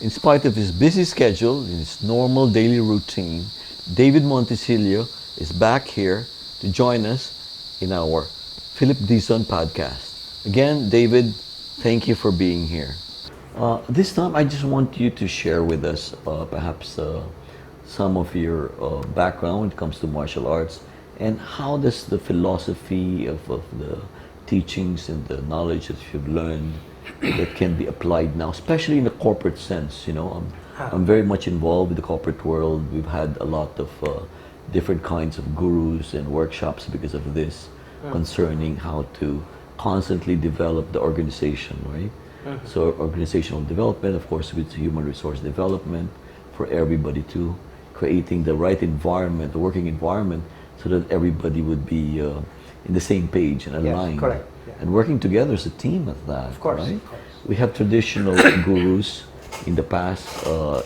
In spite of his busy schedule and his normal daily routine, David Montecillo is back here to join us in our Philip Dizon podcast. Again, David, thank you for being here. This time, I just want you to share with us perhaps some of your background when it comes to martial arts, and how does the philosophy of the teachings and the knowledge that you've learned that can be applied now, especially in the corporate sense. I'm very much involved with the corporate world. We've had a lot of different kinds of gurus and workshops because of this, concerning how to constantly develop the organization, right? So organizational development, of course, with human resource development for everybody too, creating the right environment, the working environment, so that everybody would be in the same page and aligned. Yes, correct. Yeah. And working together as a team at that, Of course, right? of course. We have traditional gurus in the past,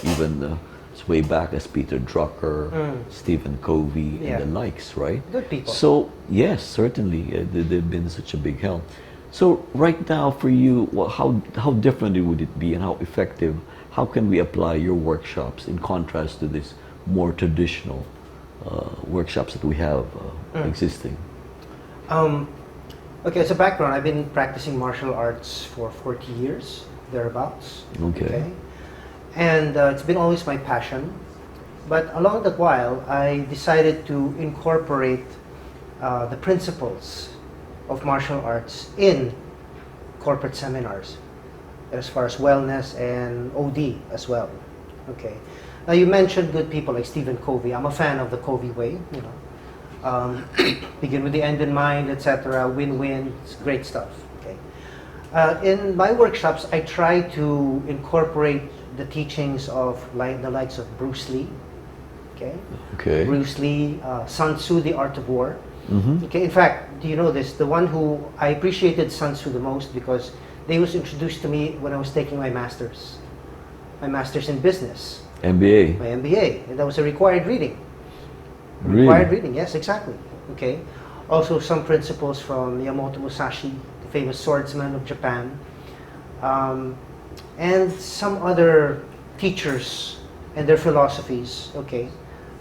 even as way back as Peter Drucker, Stephen Covey, Yeah. and the likes, right? Good people. So, yes, certainly, they've been such a big help. So, right now for you, how differently would it be and how effective, how can we apply your workshops in contrast to this more traditional workshops that we have existing? Okay, as a background, I've been practicing martial arts for 40 years, thereabouts. Okay. And it's been always my passion. But along the while, I decided to incorporate the principles of martial arts in corporate seminars, as far as wellness and OD as well. Okay. Now you mentioned good people like Stephen Covey. I'm a fan of the Covey way. Begin with the end in mind, etc. Win-win. It's great stuff. Okay. In my workshops, I try to incorporate the teachings of the likes of Bruce Lee. Okay. Bruce Lee, Sun Tzu, The Art of War. Mm-hmm. Okay. In fact, do you know this? The one who I appreciated Sun Tzu the most because they was introduced to me when I was taking my master's in business. MBA. My MBA, and that was a required reading. Really? Required reading, yes, exactly. Okay. Also, some principles from Miyamoto Musashi, the famous swordsman of Japan, and some other teachers and their philosophies. Okay,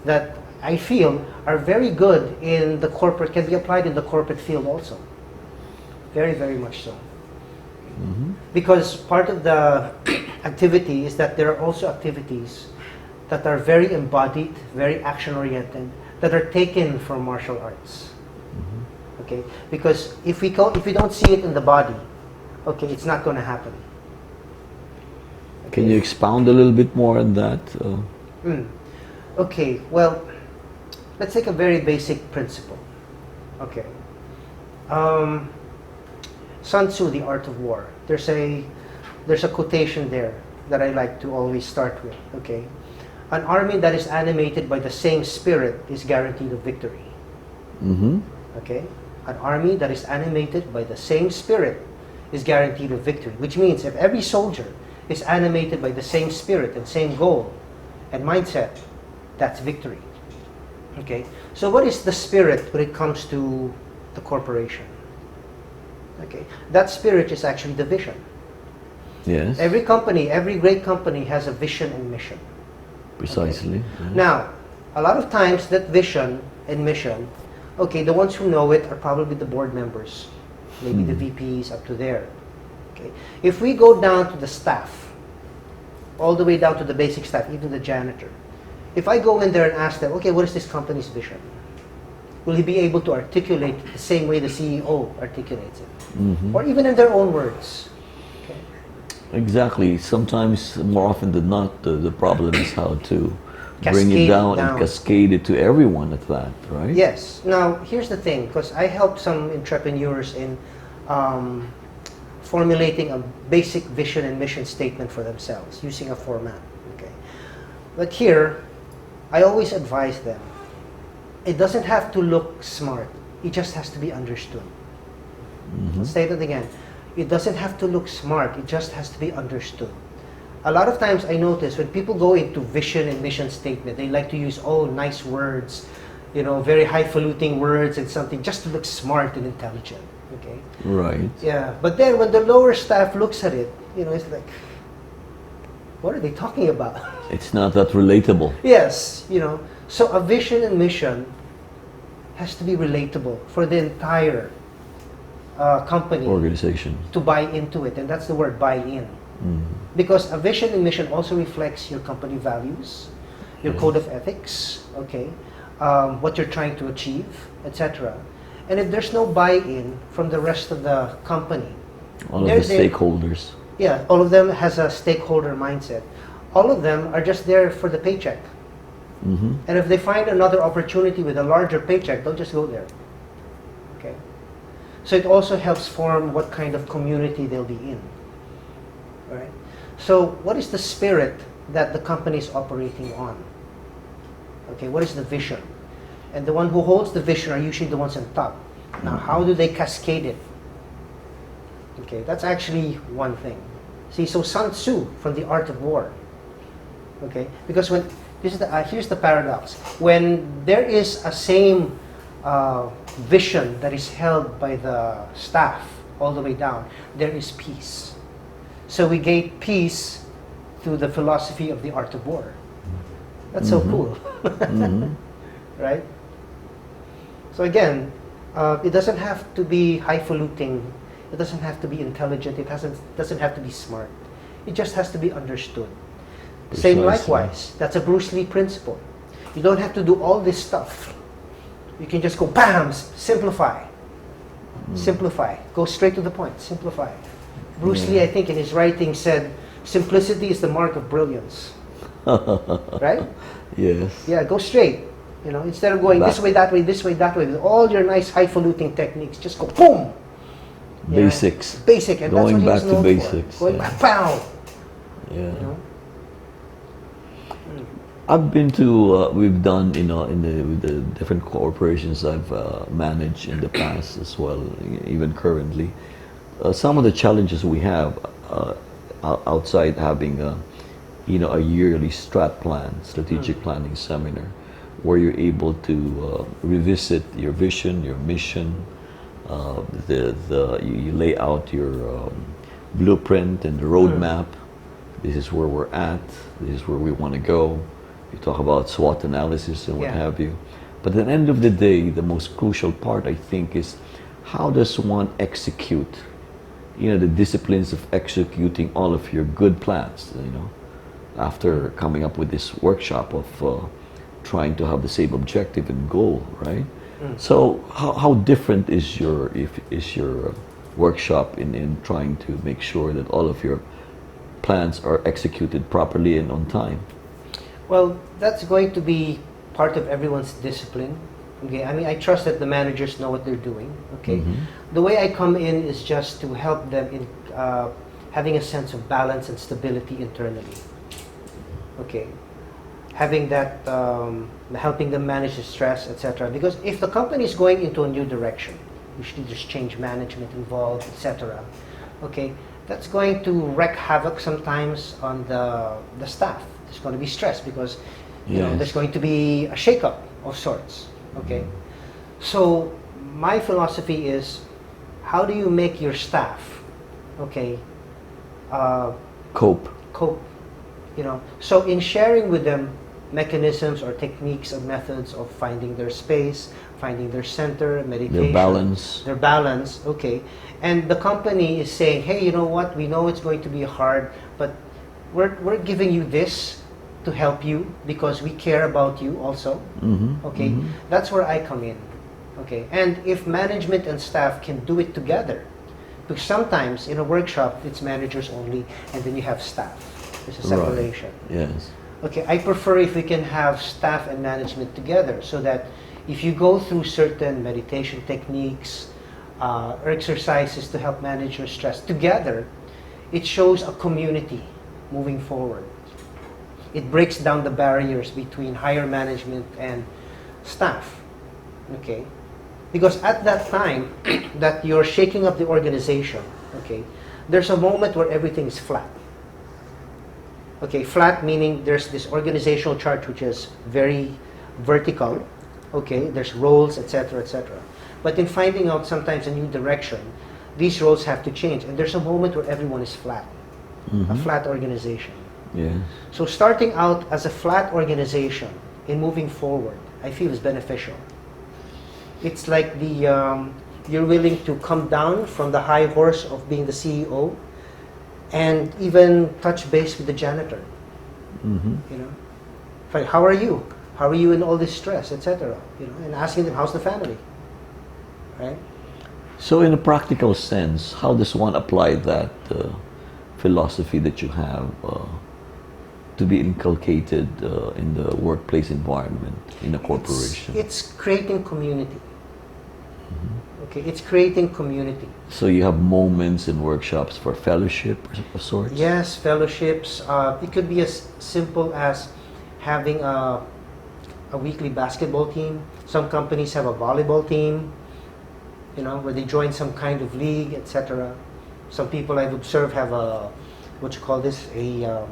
that I feel are very good in the corporate, can be applied in the corporate field also. Very, very much so. Mm-hmm. Because part of the activity is that there are also activities that are very embodied, very action-oriented, that are taken from martial arts. Mm-hmm. Okay, because if we don't see it in the body, okay, it's not going to happen. Okay. Can you expound a little bit more on that? Okay, well, let's take a very basic principle. Okay. Sun Tzu, The Art of War. There's a quotation there that I like to always start with. Okay. An army that is animated by the same spirit is guaranteed a victory. Mm-hmm. Okay? An army that is animated by the same spirit is guaranteed a victory. Which means if every soldier is animated by the same spirit and same goal and mindset, that's victory. Okay? So what is the spirit when it comes to the corporation? Okay? That spirit is actually the vision. Yes. Every company, every great company has a vision and mission. Precisely. Okay. Yes. Now, a lot of times that vision and mission, okay, the ones who know it are probably the board members, maybe the VPs up to there. Okay, if we go down to the staff, all the way down to the basic staff, even the janitor, if I go in there and ask them, okay, what is this company's vision? Will he be able to articulate it the same way the CEO articulates it, or even in their own words? Exactly. Sometimes, more often than not, the problem is how to bring it Cascade down and cascade it to everyone at that, right? Yes. Now, here's the thing, because I help some entrepreneurs in formulating a basic vision and mission statement for themselves using a format. Okay. But here, I always advise them, it doesn't have to look smart. It just has to be understood. I'll say that again. It doesn't have to look smart. It just has to be understood. A lot of times I notice when people go into vision and mission statement, they like to use nice words, very highfalutin words and something just to look smart and intelligent. Okay. Right. Yeah. But then when the lower staff looks at it, it's like, what are they talking about? It's not that relatable. Yes, so a vision and mission has to be relatable for the entire company Organization. to buy into it, and that's the word buy in. Because a vision and mission also reflects your company values, your code of ethics, okay, what you're trying to achieve, etc. And if there's no buy-in from the rest of the company, All of the stakeholders. yeah, all of them has a stakeholder mindset. All of them are just there for the paycheck. And if they find another opportunity with a larger paycheck, they'll just go there. Okay. So it also helps form what kind of community they'll be in. Right? So what is the spirit that the company is operating on? Okay, what is the vision? And the one who holds the vision are usually the ones on top. Now, how do they cascade it? Okay, that's actually one thing. See, so Sun Tzu from The Art of War. Okay, because when here's the paradox: when there is a same vision that is held by the staff all the way down, there is peace. So we gain peace through the philosophy of The Art of War. That's so cool, right? So again, it doesn't have to be highfalutin. It doesn't have to be intelligent. It doesn't have to be smart. It just has to be understood. Precisely. Same likewise. That's a Bruce Lee principle. You don't have to do all this stuff. You can just go, bam, simplify. Simplify. Go straight to the point. Simplify. Bruce Lee, I think, in his writing said, simplicity is the mark of brilliance. Right? Yes. Yeah, go straight. Instead of going this way, that way, this way, that way, with all your nice highfalutin techniques, just go boom. Basics. Basic, and Going that's back what to he was known basics. for. Going back, pow. Yeah. I've been to, we've done, with the different corporations I've managed in the past as well, even currently. Some of the challenges we have outside having a yearly strategic planning seminar, where you're able to revisit your vision, your mission, you lay out your blueprint and the roadmap. This is where we're at. This is where we want to go. You talk about SWOT analysis and what have you. But at the end of the day, the most crucial part, I think, is how does one execute, the disciplines of executing all of your good plans, after coming up with this workshop of trying to have the same objective and goal, right? So how different is your workshop in trying to make sure that all of your plans are executed properly and on time? Well, that's going to be part of everyone's discipline. Okay, I mean, I trust that the managers know what they're doing. Okay, the way I come in is just to help them in having a sense of balance and stability internally. Okay, having that, helping them manage the stress, etc. Because if the company is going into a new direction, usually there's change management involved, etc. Okay, that's going to wreak havoc sometimes on the staff. There's going to be stress because there's going to be a shakeup of sorts. Okay, so my philosophy is, how do you make your staff, Cope. So in sharing with them mechanisms or techniques or methods of finding their space, finding their center, meditation, their balance, okay. And the company is saying, hey, you know what? We know it's going to be hard, but we're giving you this to help you because we care about you also. Okay, that's where I come in. Okay, and if management and staff can do it together, because sometimes in a workshop it's managers only, and then you have staff. There's a separation. Right. Yes. Okay, I prefer if we can have staff and management together, so that if you go through certain meditation techniques or exercises to help manage your stress together, it shows a community moving forward. It breaks down the barriers between higher management and staff. Okay, because at that time that you're shaking up the organization, okay, there's a moment where everything is flat. Okay, flat meaning there's this organizational chart which is very vertical. Okay, there's roles, etc., etc. But in finding out sometimes a new direction, these roles have to change, and there's a moment where everyone is flat, a flat organization. Yes. So starting out as a flat organization and moving forward, I feel is beneficial. It's like you're willing to come down from the high horse of being the CEO and even touch base with the janitor. Mm-hmm. You know, like, how are you? How are you in all this stress, etc. You know, and asking them, how's the family, right? So, in a practical sense, how does one apply that philosophy that you have to be inculcated in the workplace environment in a corporation? It's creating community. Okay, it's creating community. So you have moments and workshops for fellowship of sorts? Yes, fellowships. It could be as simple as having a weekly basketball team. Some companies have a volleyball team, you know, where they join some kind of league, etc. Some people I've observed have a, what you call this, a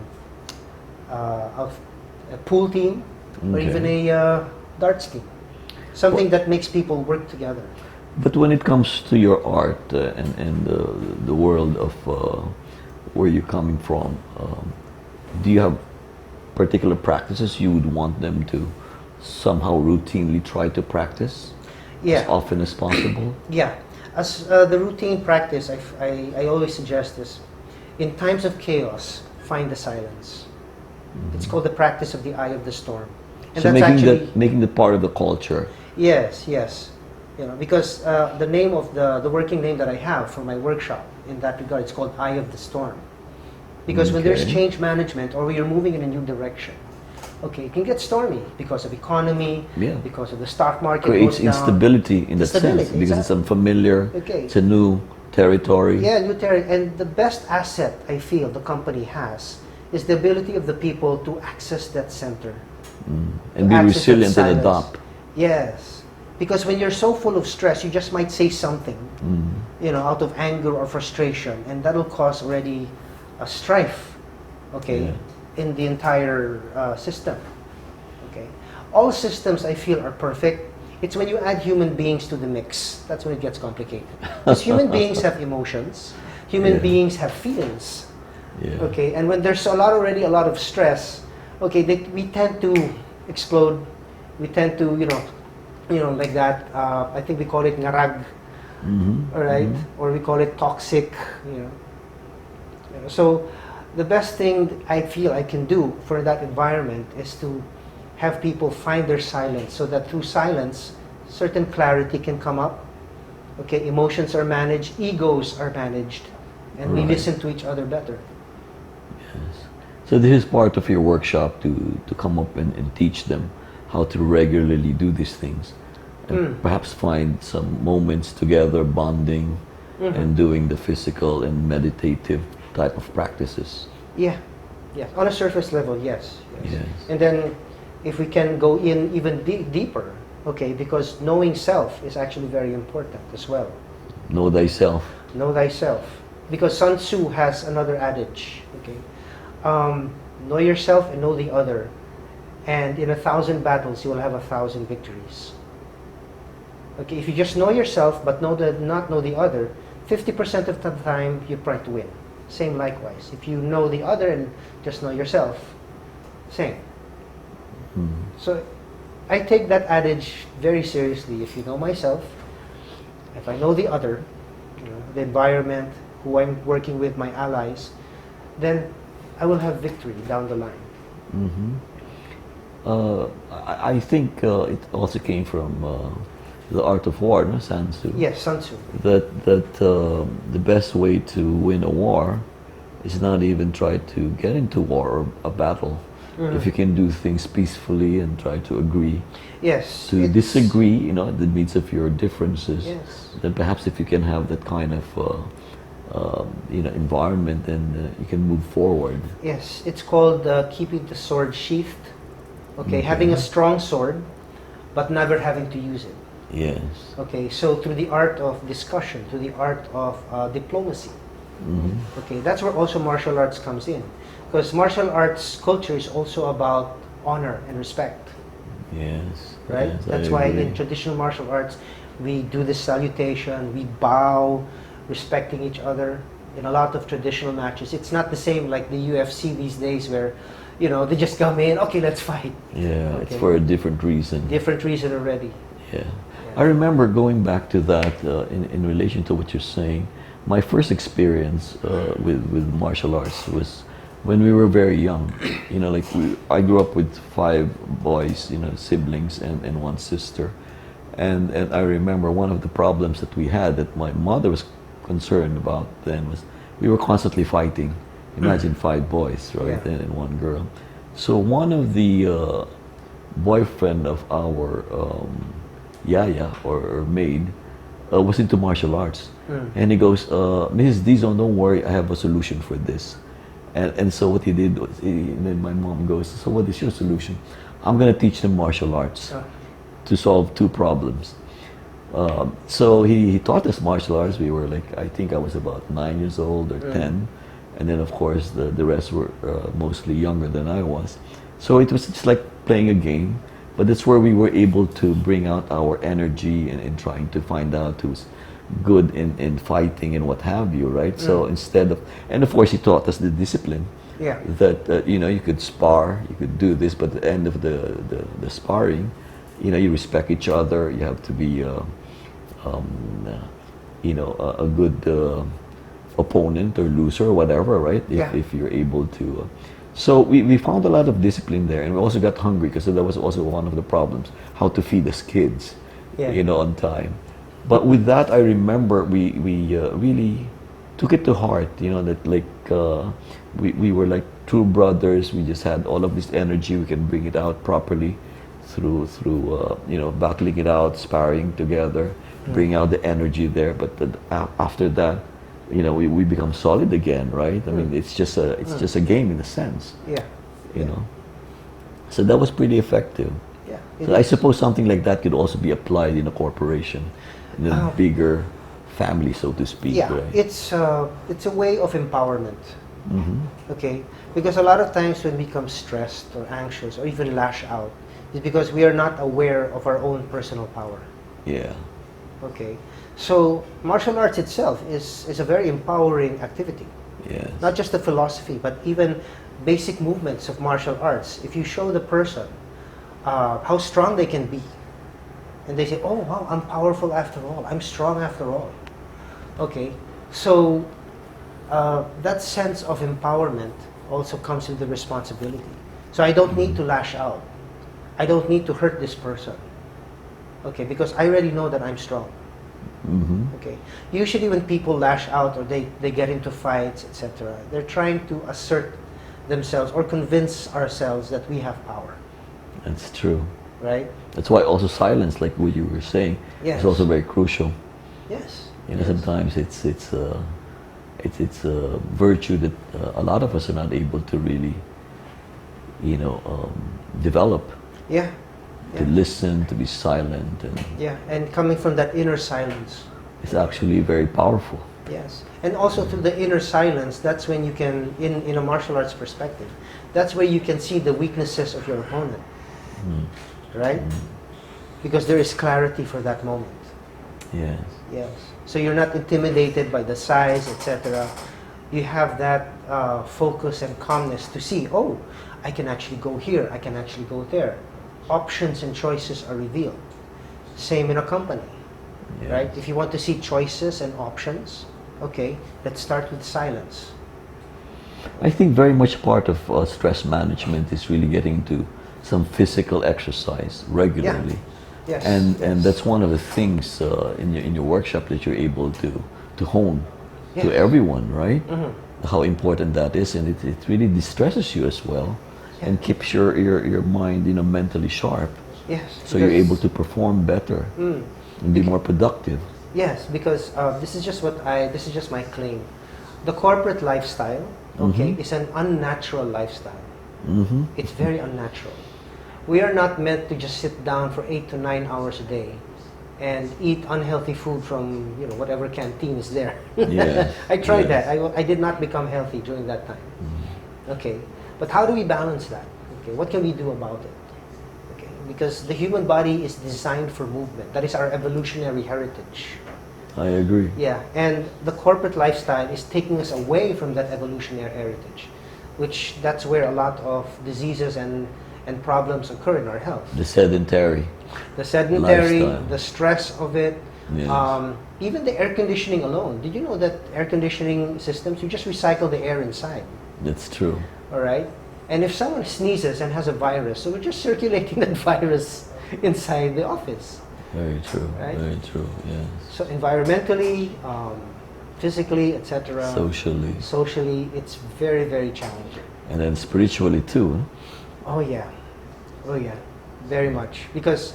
pool team, or Okay. even a darts team. Something that makes people work together. But when it comes to your art and the world of where you're coming from, do you have particular practices you would want them to somehow routinely try to practice as Yeah, often as possible? yeah. As the routine practice, I always suggest this. In times of chaos, find the silence. It's called the practice of the eye of the storm. And So that's actually, making that part of the culture. yes, yes. You know, because the name of the working name that I have for my workshop in that regard, it's called Eye of the Storm. Because when there's Okay. change management or we are moving in a new direction, okay, it can get stormy because of economy, Yeah. because of the stock market Creates goes down. instability in that sense Instability, because it's exactly. unfamiliar, Okay. it's a new territory. Yeah, new territory. And the best asset I feel the company has is the ability of the people to access that center. And To be access that resilient and silence. adapt. Yes. Because when you're so full of stress, you just might say something, you know, out of anger or frustration, and that'll cause already a strife, okay, Yeah. in the entire system. Okay. All systems I feel are perfect. It's when you add human beings to the mix that's when it gets complicated. Because human beings have emotions, human Yeah. beings have feelings. Yeah. Okay, and when there's already a lot of stress, okay, we tend to explode. We tend to, like that. I think we call it ngarag, all right, or we call it toxic. So the best thing I feel I can do for that environment is to have people find their silence, so that through silence, certain clarity can come up. Okay, emotions are managed, egos are managed, and we Right. listen to each other better. So this is part of your workshop to come up and teach them how to regularly do these things. And perhaps find some moments together, bonding, and doing the physical and meditative type of practices. Yeah, yes. On a surface level, yes. Yes. And then if we can go in even deeper, okay, because knowing self is actually very important as well. Know thyself. Know thyself. Because Sun Tzu has another adage, okay? Know yourself and know the other. And in 1,000 battles, you will have 1,000 victories. Okay, if you just know yourself but not know the other, 50% of the time you try to win. Same likewise. If you know the other and just know yourself, same. So I take that adage very seriously. If you know myself, if I know the other, the environment, who I'm working with, my allies, then I will have victory down the line. I think it also came from the art of war, no? Sun Tzu. Yes, Sun Tzu. That the best way to win a war is not even try to get into war or a battle. If you can do things peacefully and try to agree, Yes. to it's- disagree, in the midst of your differences, Yes. then perhaps if you can have that kind of environment, then you can move forward. Yes, it's called keeping the sword sheathed. Okay, having a strong sword, but never having to use it. Yes. Okay, so through the art of discussion, through the art of diplomacy. Okay, that's where also martial arts comes in. Because martial arts culture is also about honor and respect, Yes. right? Yes, I That's why agree. in traditional martial arts, we do the salutation, we bow, respecting each other. in a lot of traditional matches. It's not the same like the UFC these days where, they just come in, okay, let's fight. Yeah, it's Okay. for a different reason. Different reason already. Yeah. I remember going back to that in relation to what you're saying. My first experience with martial arts was when we were very young. I grew up with 5 boys, siblings and 1 sister. And I remember one of the problems that we had that my mother was concerned about then was we were constantly fighting. Imagine 5 boys, right, Yeah. and 1 girl. So one of the boyfriend of our yaya or maid was into martial arts. And he goes, Mrs. Dizon, don't worry, I have a solution for this. And so what he did was, and then my mom goes, so what is your solution? I'm going to teach them martial arts to solve 2 problems. So he taught us martial arts. We were like, I think I was about 9 years old or 10. And then of course the rest were mostly younger than I was. So it was just like playing a game. But that's where we were able to bring out our energy in trying to find out who's good in fighting and what have you, right? So instead of, and of course he taught us the discipline. Yeah. That you could spar, you could do this, but at the end of the sparring, you respect each other. You have to be, a good opponent or loser or whatever, right? If you're able to. So we found a lot of discipline there, and we also got hungry because that was also one of the problems: how to feed us kids, on time. But with that, I remember we really took it to heart, that like we were like true brothers. We just had all of this energy. We can bring it out properly through battling it out, sparring together, bring out the energy there. But after that, we become solid again, right? I mean, it's just a game in a sense. Yeah. So that was pretty effective. Yeah. So I suppose something like that could also be applied in a corporation, in a bigger family, so to speak. Yeah, right? it's a way of empowerment. Okay, because a lot of times when we become stressed or anxious or even lash out, it's because we are not aware of our own personal power. Yeah. Okay, so martial arts itself is a very empowering activity. Yes. Not just the philosophy, but even basic movements of martial arts. If you show the person how strong they can be, and they say, oh wow, I'm powerful after all, I'm strong after all. Okay, so that sense of empowerment also comes with the responsibility. So I don't need to lash out. I don't need to hurt this person. Okay, because I already know that I'm strong. Okay. Usually when people lash out or they get into fights, etc., they're trying to assert themselves or convince ourselves that we have power. That's true. Right? That's why also silence, like what you were saying, Yes. is also very crucial. Yes. Sometimes it's a virtue that a lot of us are not able to really, develop. Yeah. To listen, to be silent, and Yeah, and coming from that inner silence. it's actually very powerful. Yes, and also through the inner silence, that's when you can, in a martial arts perspective, that's where you can see the weaknesses of your opponent, right? Because there is clarity for that moment. Yes. Yes. So you're not intimidated by the size, etc. You have that focus and calmness to see, oh, I can actually go here, I can actually go there. Options and choices are revealed. Same in a company, right? If you want to see choices and options, okay, let's start with silence. I think very much part of stress management is really getting to some physical exercise regularly. Yes. And that's one of the things in your workshop that you're able to hone to everyone, right? How important that is, and it really distresses you as well, and keeps your mind mentally sharp. Yes. So you're able to perform better and be more productive. Yes, because this is just my claim. The corporate lifestyle, okay, is an unnatural lifestyle. It's very unnatural. We are not meant to just sit down for 8 to 9 hours a day and eat unhealthy food from whatever canteen is there. Yes. I tried Yes. that. I did not become healthy during that time. Okay, but how do we balance that? Okay, what can we do about it? Okay, because the human body is designed for movement. That is our evolutionary heritage. I agree. Yeah, and the corporate lifestyle is taking us away from that evolutionary heritage, which that's where a lot of diseases and problems occur in our health. The sedentary. The sedentary, Lifestyle. the stress of it, Yes. even the air conditioning alone. Did you know that air conditioning systems, you just recycle the air inside, That's true. all right? And if someone sneezes and has a virus, so we're just circulating that virus inside the office. Very true. Right? Very true. Yes. So environmentally, physically, etc., Socially, it's very, very challenging. and then spiritually too. Oh yeah, very much. Because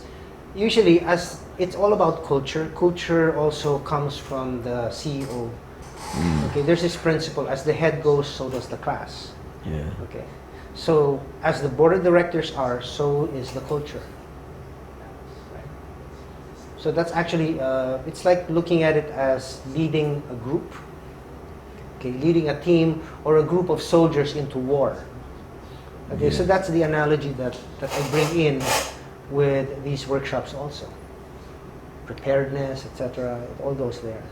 usually, as it's all about culture. Culture also comes from the CEO. Okay, there's this principle: as the head goes, so does the class. Yeah. Okay, so as the board of directors are, so is the culture. So that's actually, it's like looking at it as leading a group, okay, leading a team or a group of soldiers into war. Okay, so Yeah. that's the analogy that I bring in with these workshops also. Preparedness, etc., it all goes there.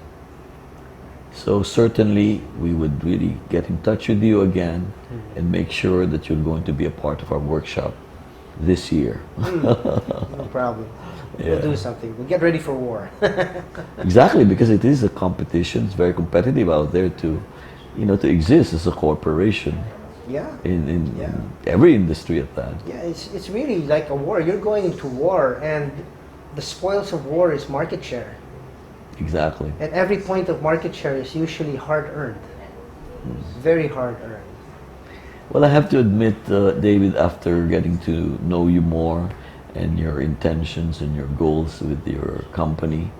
So certainly we would really get in touch with you again and make sure that you're going to be a part of our workshop this year. No problem. We'll Yeah. do something. We'll get ready for war. Exactly, because it is a competition. It's very competitive out there to, to exist as a corporation Yeah. in Yeah. every industry at that. Yeah, it's really like a war. You're going into war, and the spoils of war is market share. Exactly. And every point of market share is usually hard earned. Very hard earned. Well, I have to admit, David, after getting to know you more and your intentions and your goals with your company,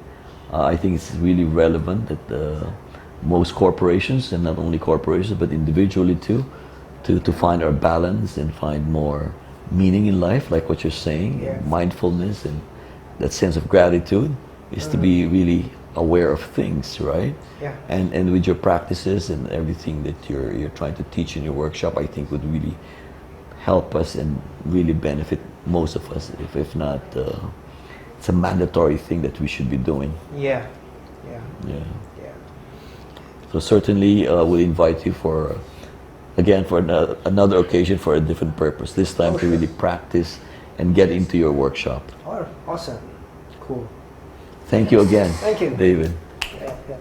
I think it's really relevant that most corporations, and not only corporations, but individually too, to find our balance and find more meaning in life, like what you're saying, Yeah. mindfulness and that sense of gratitude is to be really aware of things, right? Yeah. And with your practices and everything that you're trying to teach in your workshop, I think would really help us and really benefit most of us. If not, it's a mandatory thing that we should be doing. Yeah. Yeah. Yeah. Yeah. So certainly, we'll invite you for again for another occasion for a different purpose. This time to sure. really practice and get into your workshop. Oh, awesome. Cool. Thank you again. Thank you. David. Yeah, yeah.